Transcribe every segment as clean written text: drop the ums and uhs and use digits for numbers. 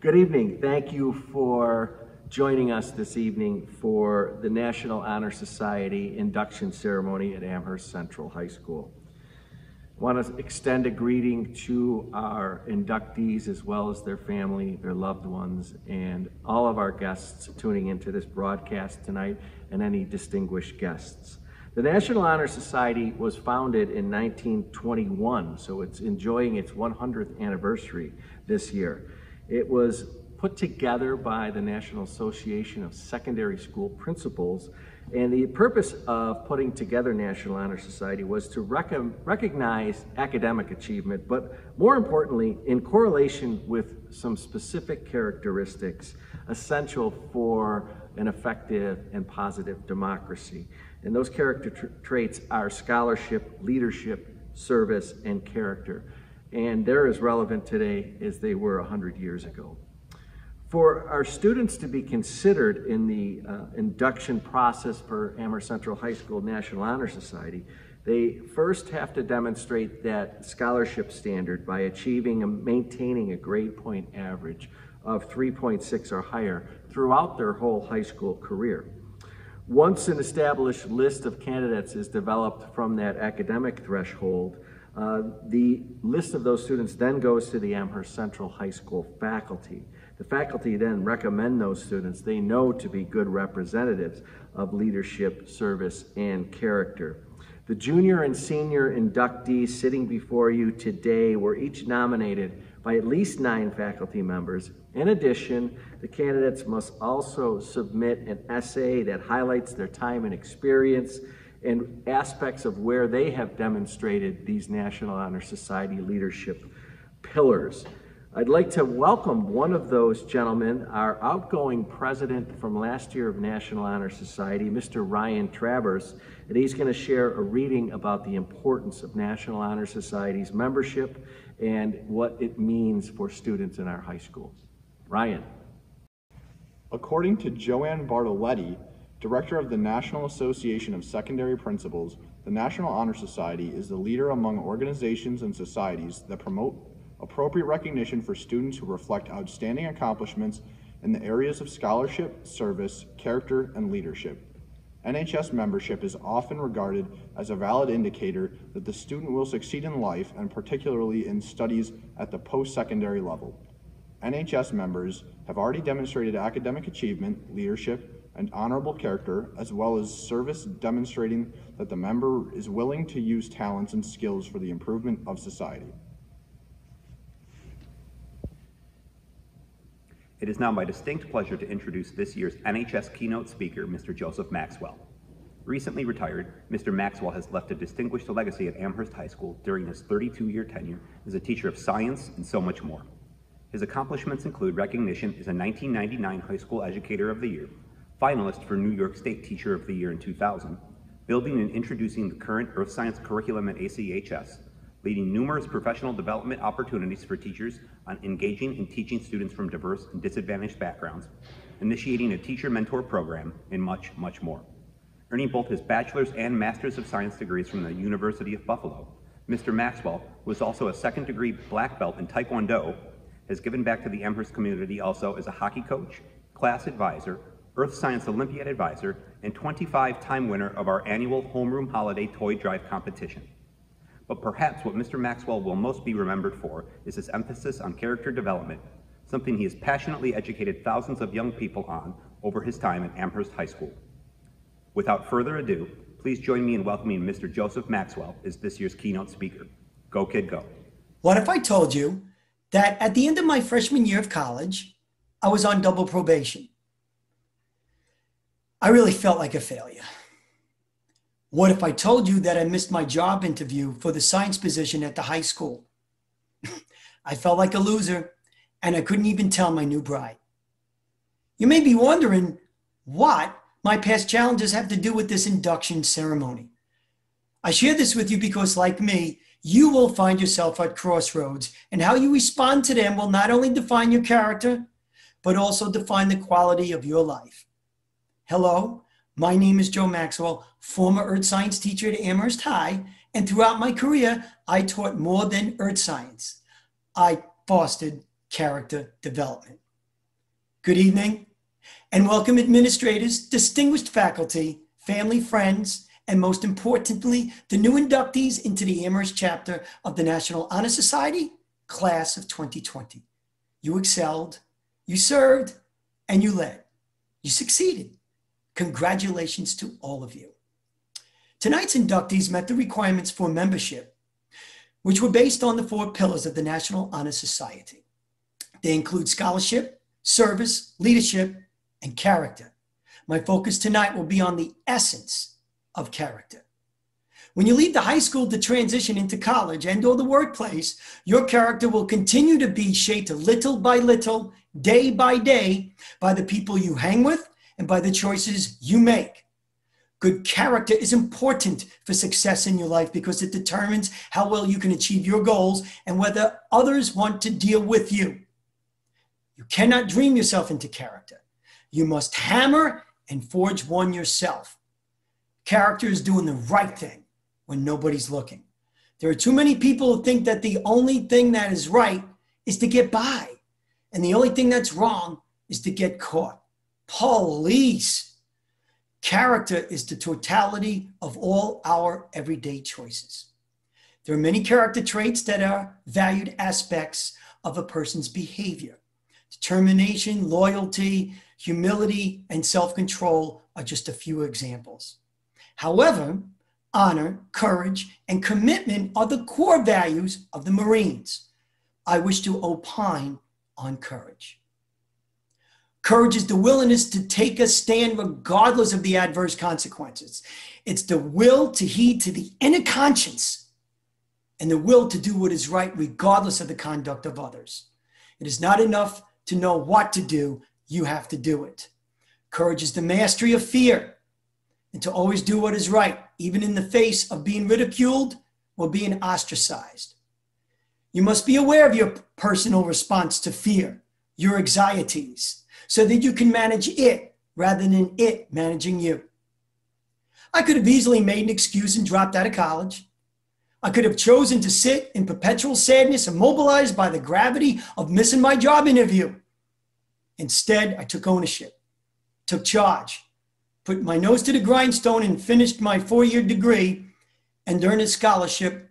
Good evening. Thank you for joining us this evening for the National Honor Society induction ceremony at Amherst Central High School. I want to extend a greeting to our inductees as well as their family, their loved ones, and all of our guests tuning into this broadcast tonight, and any distinguished guests. The National Honor Society was founded in 1921, so it's enjoying its 100th anniversary this year. It was put together by the National Association of Secondary School Principals, and the purpose of putting together National Honor Society was to recognize academic achievement, but more importantly, in correlation with some specific characteristics essential for an effective and positive democracy. And those character traits are scholarship, leadership, service, and character. And they're as relevant today as they were 100 years ago. For our students to be considered in the induction process for Amherst Central High School National Honor Society, they first have to demonstrate that scholarship standard by achieving and maintaining a grade point average of 3.6 or higher throughout their whole high school career. Once an established list of candidates is developed from that academic threshold, the list of those students then goes to the Amherst Central High School faculty. The faculty then recommend those students they know to be good representatives of leadership, service, and character. The junior and senior inductees sitting before you today were each nominated by at least 9 faculty members. In addition, the candidates must also submit an essay that highlights their time and experience and aspects of where they have demonstrated these National Honor Society leadership pillars. I'd like to welcome one of those gentlemen, our outgoing president from last year of National Honor Society, Mr. Ryan Travers, and he's going to share a reading about the importance of National Honor Society's membership and what it means for students in our high schools. Ryan. According to Joanne Bartoletti, Director of the National Association of Secondary Principals, the National Honor Society is the leader among organizations and societies that promote appropriate recognition for students who reflect outstanding accomplishments in the areas of scholarship, service, character, and leadership. NHS membership is often regarded as a valid indicator that the student will succeed in life, and particularly in studies at the post-secondary level. NHS members have already demonstrated academic achievement, leadership, and honorable character, as well as service, demonstrating that the member is willing to use talents and skills for the improvement of society. It is now my distinct pleasure to introduce this year's NHS Keynote speaker, Mr. Joseph Maxwell. Recently retired, Mr. Maxwell has left a distinguished legacy at Amherst High School during his 32-year tenure as a teacher of science and so much more. His accomplishments include recognition as a 1999 High School Educator of the Year, finalist for New York State Teacher of the Year in 2000, building and introducing the current Earth Science curriculum at ACHS, leading numerous professional development opportunities for teachers on engaging and teaching students from diverse and disadvantaged backgrounds, initiating a teacher mentor program, and much, much more. Earning both his bachelor's and master's of science degrees from the University of Buffalo, Mr. Maxwell was also a second-degree black belt in Taekwondo, has given back to the Amherst community also as a hockey coach, class advisor, Earth Science Olympiad advisor, and 25-time winner of our annual Homeroom Holiday Toy Drive competition. But perhaps what Mr. Maxwell will most be remembered for is his emphasis on character development, something he has passionately educated thousands of young people on over his time at Amherst High School. Without further ado, please join me in welcoming Mr. Joseph Maxwell as this year's keynote speaker. Go, kid, go. What if I told you that at the end of my freshman year of college, I was on double probation? I really felt like a failure. What if I told you that I missed my job interview for the science position at the high school? I felt like a loser, and I couldn't even tell my new bride. You may be wondering what my past challenges have to do with this induction ceremony. I share this with you because, like me, you will find yourself at crossroads, and how you respond to them will not only define your character, but also define the quality of your life. Hello, my name is Joe Maxwell, former earth science teacher at Amherst High, and throughout my career, I taught more than earth science. I fostered character development. Good evening, and welcome administrators, distinguished faculty, family, friends, and most importantly, the new inductees into the Amherst chapter of the National Honor Society, class of 2020. You excelled, you served, and you led. You succeeded. Congratulations to all of you. Tonight's inductees met the requirements for membership, which were based on the 4 pillars of the National Honor Society. They include scholarship, service, leadership, and character. My focus tonight will be on the essence of character. When you leave the high school to transition into college and or the workplace, your character will continue to be shaped little by little, day by day, by the people you hang with and by the choices you make. Good character is important for success in your life because it determines how well you can achieve your goals and whether others want to deal with you. You cannot dream yourself into character. You must hammer and forge one yourself. Character is doing the right thing when nobody's looking. There are too many people who think that the only thing that is right is to get by, and the only thing that's wrong is to get caught. Police. Character is the totality of all our everyday choices. There are many character traits that are valued aspects of a person's behavior. Determination, loyalty, humility, and self-control are just a few examples. However, honor, courage, and commitment are the core values of the Marines. I wish to opine on courage. Courage is the willingness to take a stand regardless of the adverse consequences. It's the will to heed to the inner conscience and the will to do what is right regardless of the conduct of others. It is not enough to know what to do, you have to do it. Courage is the mastery of fear and to always do what is right, even in the face of being ridiculed or being ostracized. You must be aware of your personal response to fear, your anxieties, so that you can manage it rather than it managing you. I could have easily made an excuse and dropped out of college. I could have chosen to sit in perpetual sadness, immobilized by the gravity of missing my job interview. Instead, I took ownership, took charge, put my nose to the grindstone and finished my 4-year degree and earned a scholarship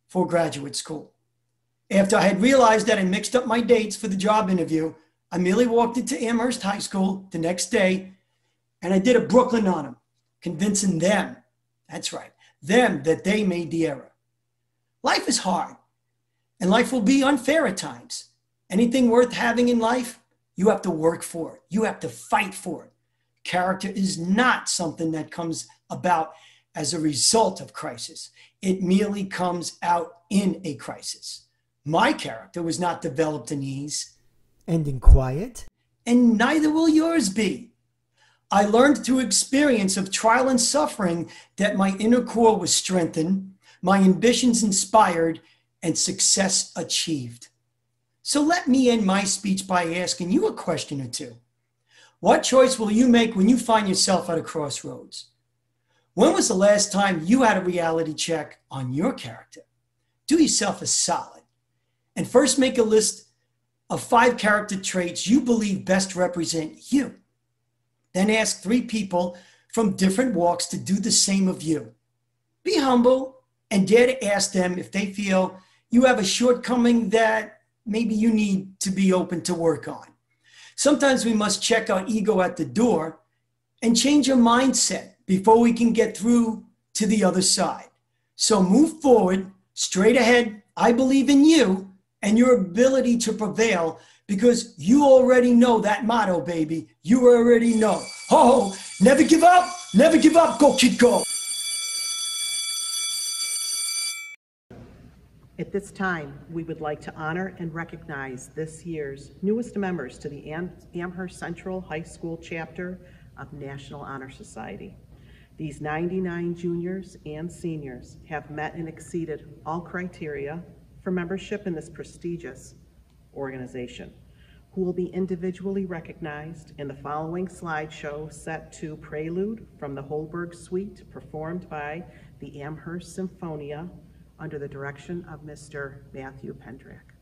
for graduate school. After I had realized that I mixed up my dates for the job interview, I merely walked into Amherst High School the next day and I did a Brooklyn on them, convincing them, that's right, them that they made the error. Life is hard and life will be unfair at times. Anything worth having in life, you have to work for it. You have to fight for it. Character is not something that comes about as a result of crisis. It merely comes out in a crisis. My character was not developed in ease. And in quiet. And neither will yours be. I learned through experience of trial and suffering that my inner core was strengthened, my ambitions inspired, and success achieved. So let me end my speech by asking you a question or two. What choice will you make when you find yourself at a crossroads? When was the last time you had a reality check on your character? Do yourself a solid and first make a list of 5 character traits you believe best represent you. Then ask 3 people from different walks to do the same of you. Be humble and dare to ask them if they feel you have a shortcoming that maybe you need to be open to work on. Sometimes we must check our ego at the door and change our mindset before we can get through to the other side. So move forward, straight ahead. I believe in you and your ability to prevail because you already know that motto, baby. You already know. Oh, never give up, go kid, go. At this time, we would like to honor and recognize this year's newest members to the Amherst Central High School chapter of National Honor Society. These 99 juniors and seniors have met and exceeded all criteria for membership in this prestigious organization, who will be individually recognized in the following slideshow set to Prelude from the Holberg Suite, performed by the Amherst Symphonia under the direction of Mr. Matthew Pendrak.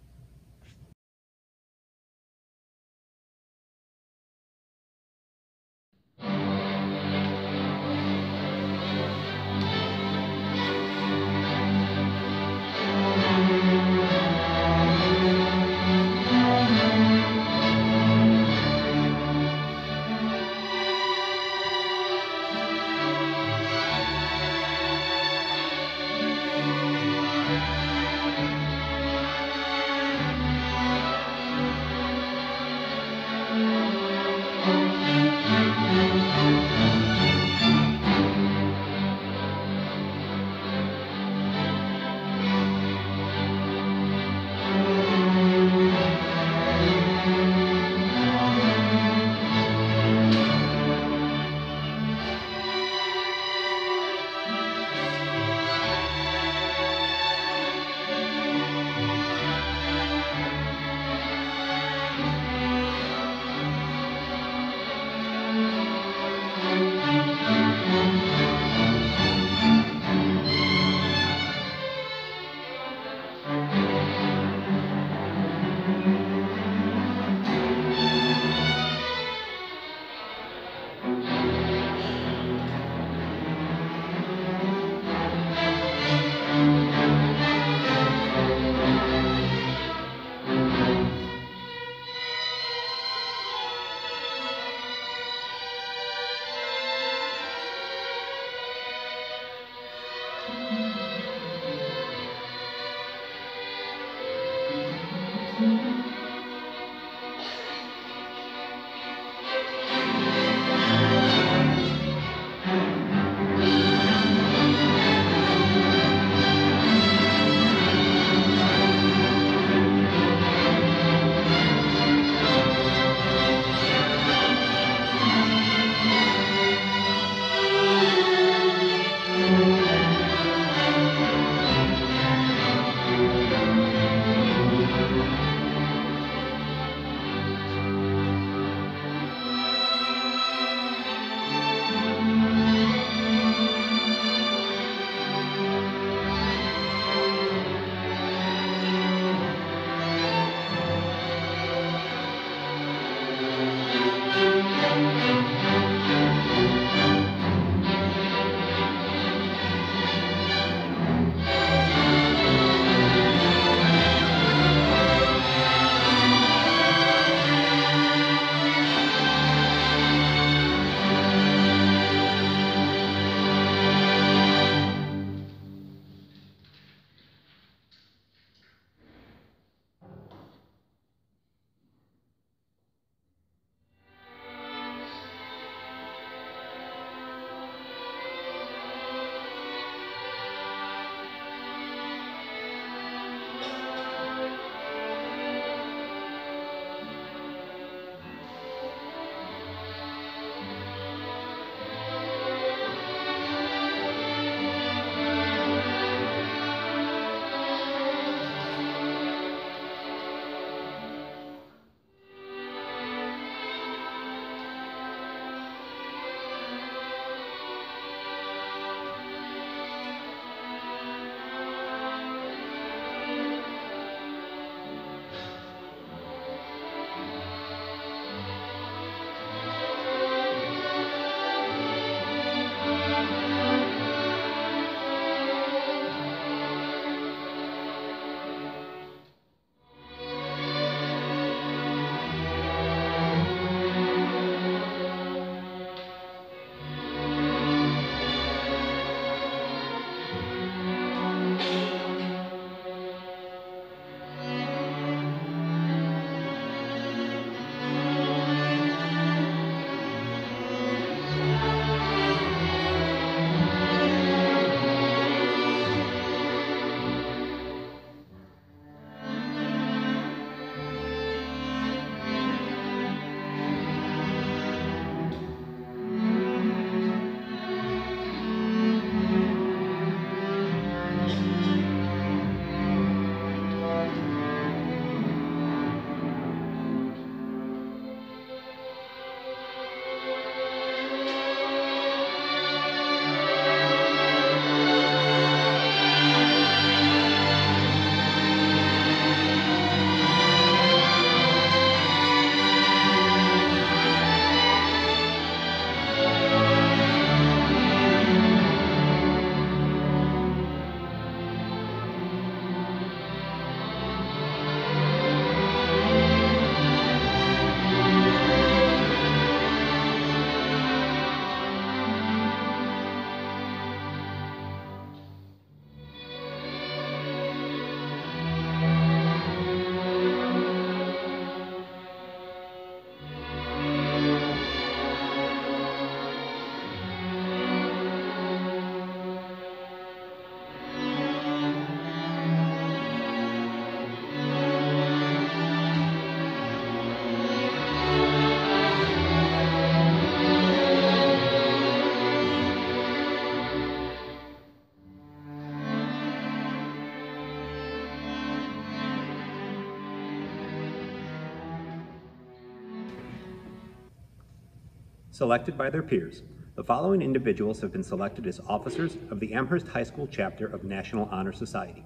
Selected by their peers, the following individuals have been selected as officers of the Amherst High School chapter of National Honor Society: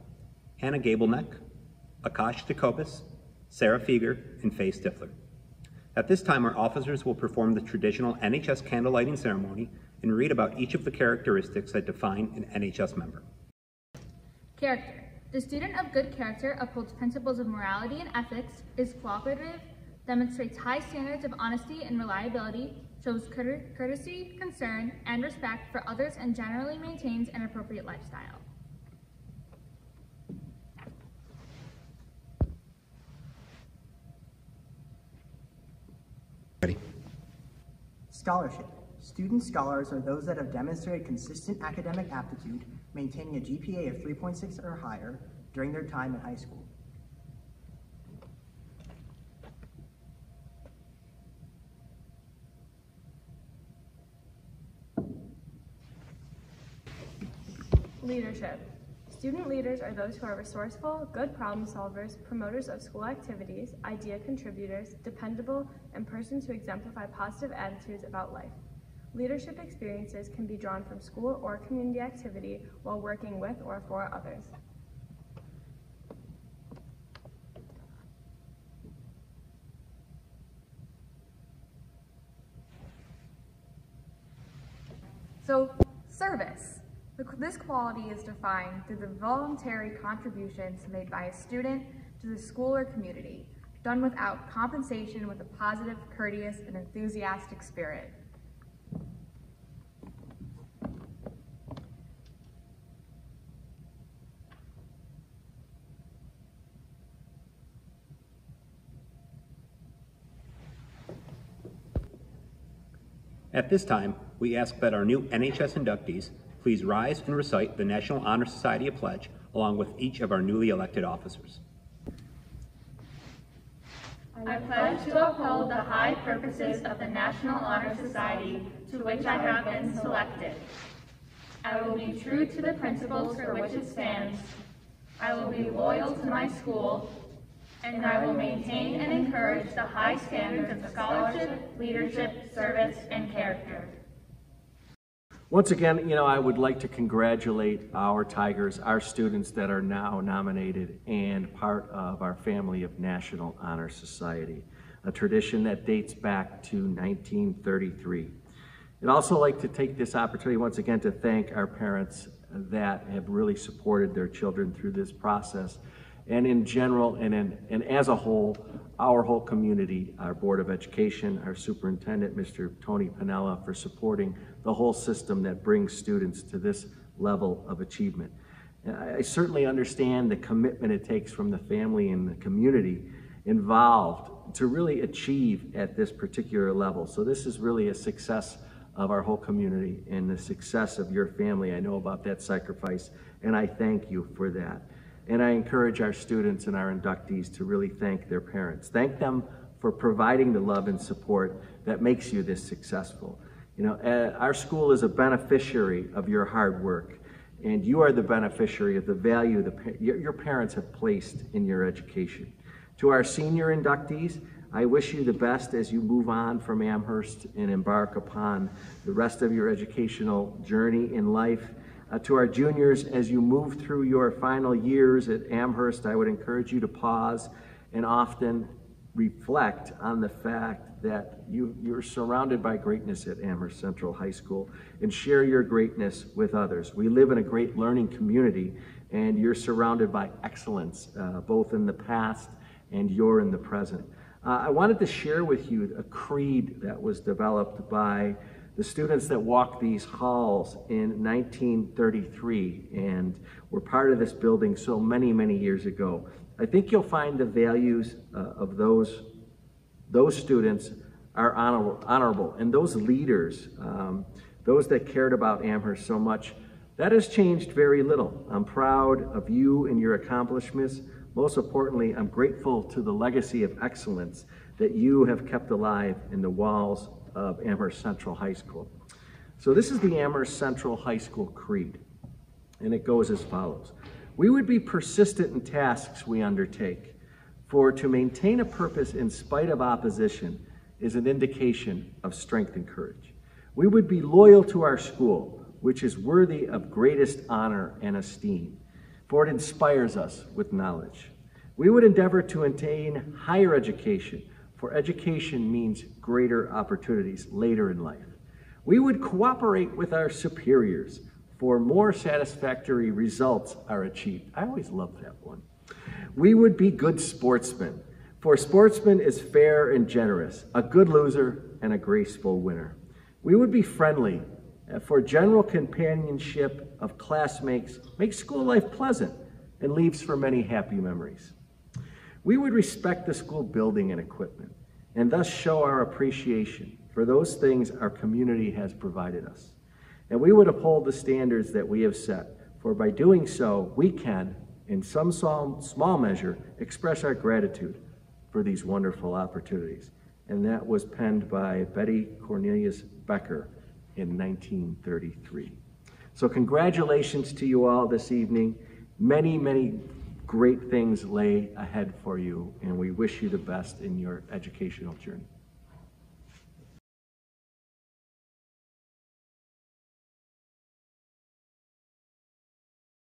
Hannah Gableneck, Akash Jacobus, Sarah Feger, and Faye Stifler. At this time, our officers will perform the traditional NHS candlelighting ceremony and read about each of the characteristics that define an NHS member. Character. The student of good character upholds principles of morality and ethics, is cooperative, demonstrates high standards of honesty and reliability, shows courtesy, concern, and respect for others, and generally maintains an appropriate lifestyle. Ready. Scholarship. Student scholars are those that have demonstrated consistent academic aptitude, maintaining a GPA of 3.6 or higher during their time in high school. Leadership. Student leaders are those who are resourceful, good problem solvers, promoters of school activities, idea contributors, dependable, and persons who exemplify positive attitudes about life. Leadership experiences can be drawn from school or community activity while working with or for others. So, service. This quality is defined through the voluntary contributions made by a student to the school or community, done without compensation, with a positive, courteous, and enthusiastic spirit. At this time, we ask that our new NHS inductees please rise and recite the National Honor Society pledge along with each of our newly elected officers. I pledge to uphold the high purposes of the National Honor Society to which I have been selected. I will be true to the principles for which it stands. I will be loyal to my school, and I will maintain and encourage the high standards of scholarship, leadership, service, and character. Once again, I would like to congratulate our Tigers, our students that are now nominated and part of our family of National Honor Society, a tradition that dates back to 1933. I'd also like to take this opportunity once again to thank our parents that have really supported their children through this process, and in general and as a whole, our whole community, our Board of Education, our Superintendent, Mr. Tony Piniella, for supporting the whole system that brings students to this level of achievement. I certainly understand the commitment it takes from the family and the community involved to really achieve at this particular level. So this is really a success of our whole community and the success of your family. I know about that sacrifice, and I thank you for that. And I encourage our students and our inductees to really thank their parents. Thank them for providing the love and support that makes you this successful. Our school is a beneficiary of your hard work, and you are the beneficiary of the value your parents have placed in your education. To our senior inductees, I wish you the best as you move on from Amherst and embark upon the rest of your educational journey in life. To our juniors, as you move through your final years at Amherst, I would encourage you to pause and often reflect on the fact that you're surrounded by greatness at Amherst Central High School, and share your greatness with others. We live in a great learning community, and you're surrounded by excellence, both in the past and you're in the present. I wanted to share with you a creed that was developed by the students that walked these halls in 1933 and were part of this building so many, many years ago. I think you'll find the values of those students are honorable, and those leaders, those that cared about Amherst so much, that has changed very little. I'm proud of you and your accomplishments. Most importantly, I'm grateful to the legacy of excellence that you have kept alive in the walls of Amherst Central High School. So this is the Amherst Central High School Creed, and it goes as follows. We would be persistent in tasks we undertake, for to maintain a purpose in spite of opposition is an indication of strength and courage. We would be loyal to our school, which is worthy of greatest honor and esteem, for it inspires us with knowledge. We would endeavor to attain higher education, for education means greater opportunities later in life. We would cooperate with our superiors, for more satisfactory results are achieved. I always loved that one. We would be good sportsmen, for a sportsman is fair and generous, a good loser and a graceful winner. We would be friendly, for general companionship of classmates makes school life pleasant and leaves for many happy memories. We would respect the school building and equipment, and thus show our appreciation for those things our community has provided us. And we would uphold the standards that we have set, for by doing so, we can, in some small measure, express our gratitude for these wonderful opportunities. And that was penned by Betty Cornelius Becker in 1933. So congratulations to you all this evening. Many, many great things lay ahead for you, and we wish you the best in your educational journey.